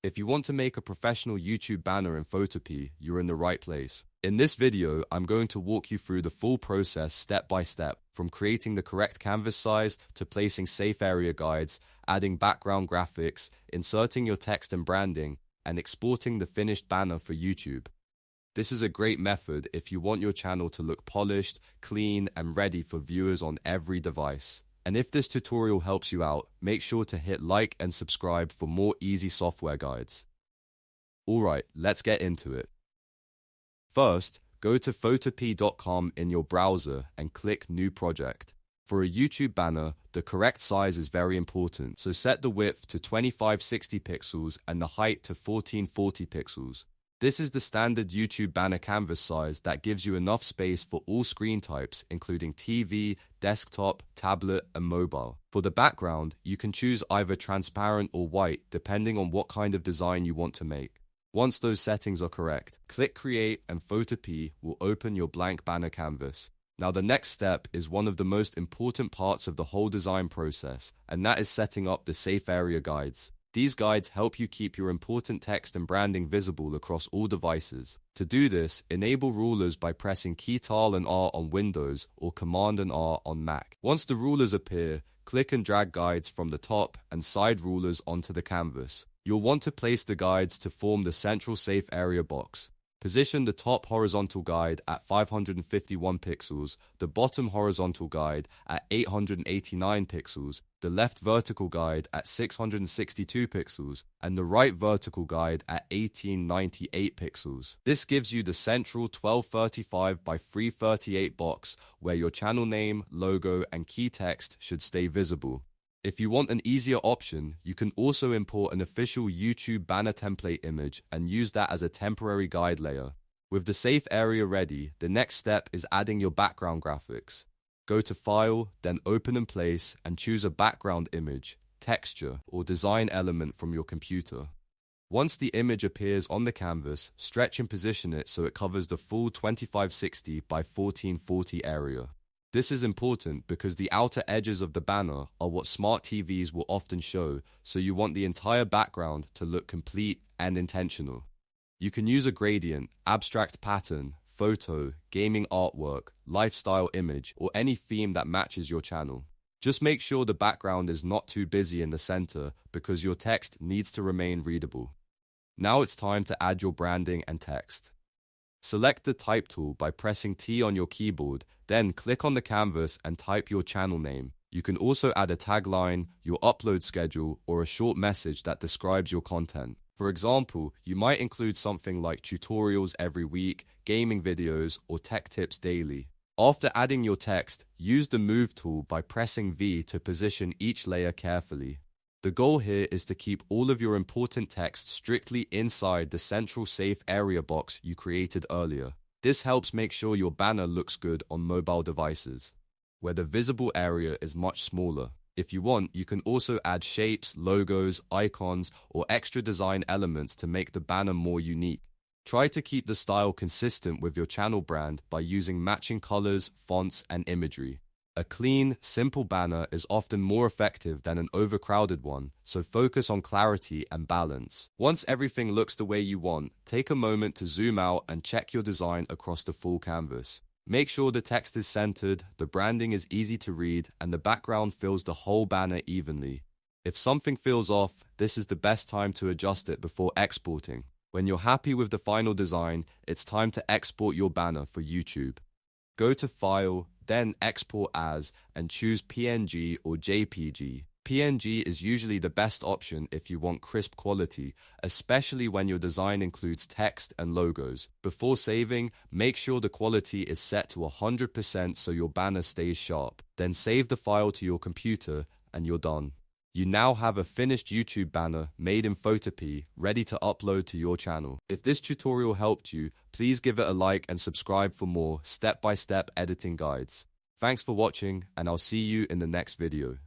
If you want to make a professional YouTube banner in Photopea, you're in the right place. In this video, I'm going to walk you through the full process step by step, from creating the correct canvas size to placing safe area guides, adding background graphics, inserting your text and branding, and exporting the finished banner for YouTube. This is a great method if you want your channel to look polished, clean, and ready for viewers on every device. And if this tutorial helps you out, make sure to hit like and subscribe for more easy software guides. Alright, let's get into it. First, go to photopea.com in your browser and click New Project. For a YouTube banner, the correct size is very important, so set the width to 2560 pixels and the height to 1440 pixels. This is the standard YouTube banner canvas size that gives you enough space for all screen types, including TV, desktop, tablet, and mobile. For the background, you can choose either transparent or white, depending on what kind of design you want to make. Once those settings are correct, click Create and Photopea will open your blank banner canvas. Now the next step is one of the most important parts of the whole design process, and that is setting up the safe area guides. These guides help you keep your important text and branding visible across all devices. To do this, enable rulers by pressing Ctrl and R on Windows or Command and R on Mac. Once the rulers appear, click and drag guides from the top and side rulers onto the canvas. You'll want to place the guides to form the central safe area box. Position the top horizontal guide at 551 pixels, the bottom horizontal guide at 889 pixels, the left vertical guide at 662 pixels, and the right vertical guide at 1898 pixels. This gives you the central 1235 by 338 box where your channel name, logo, and key text should stay visible. If you want an easier option, you can also import an official YouTube banner template image and use that as a temporary guide layer. With the safe area ready, the next step is adding your background graphics. Go to File, then Open and Place, and choose a background image, texture, or design element from your computer. Once the image appears on the canvas, stretch and position it so it covers the full 2560 by 1440 area. This is important because the outer edges of the banner are what smart TVs will often show, so you want the entire background to look complete and intentional. You can use a gradient, abstract pattern, photo, gaming artwork, lifestyle image, or any theme that matches your channel. Just make sure the background is not too busy in the center because your text needs to remain readable. Now it's time to add your branding and text. Select the Type tool by pressing T on your keyboard, then click on the canvas and type your channel name. You can also add a tagline, your upload schedule, or a short message that describes your content. For example, you might include something like tutorials every week, gaming videos, or tech tips daily. After adding your text, use the Move tool by pressing V to position each layer carefully. The goal here is to keep all of your important text strictly inside the central safe area box you created earlier. This helps make sure your banner looks good on mobile devices, where the visible area is much smaller. If you want, you can also add shapes, logos, icons, or extra design elements to make the banner more unique. Try to keep the style consistent with your channel brand by using matching colors, fonts, and imagery. A clean, simple banner is often more effective than an overcrowded one, so focus on clarity and balance. Once everything looks the way you want, take a moment to zoom out and check your design across the full canvas. Make sure the text is centered, the branding is easy to read, and the background fills the whole banner evenly. If something feels off, this is the best time to adjust it before exporting. When you're happy with the final design, it's time to export your banner for YouTube. Go to File, then Export As, and choose PNG or JPG. PNG is usually the best option if you want crisp quality, especially when your design includes text and logos. Before saving, make sure the quality is set to 100% so your banner stays sharp. Then save the file to your computer and you're done. You now have a finished YouTube banner made in Photopea ready to upload to your channel. If this tutorial helped you, please give it a like and subscribe for more step-by-step editing guides. Thanks for watching, and I'll see you in the next video.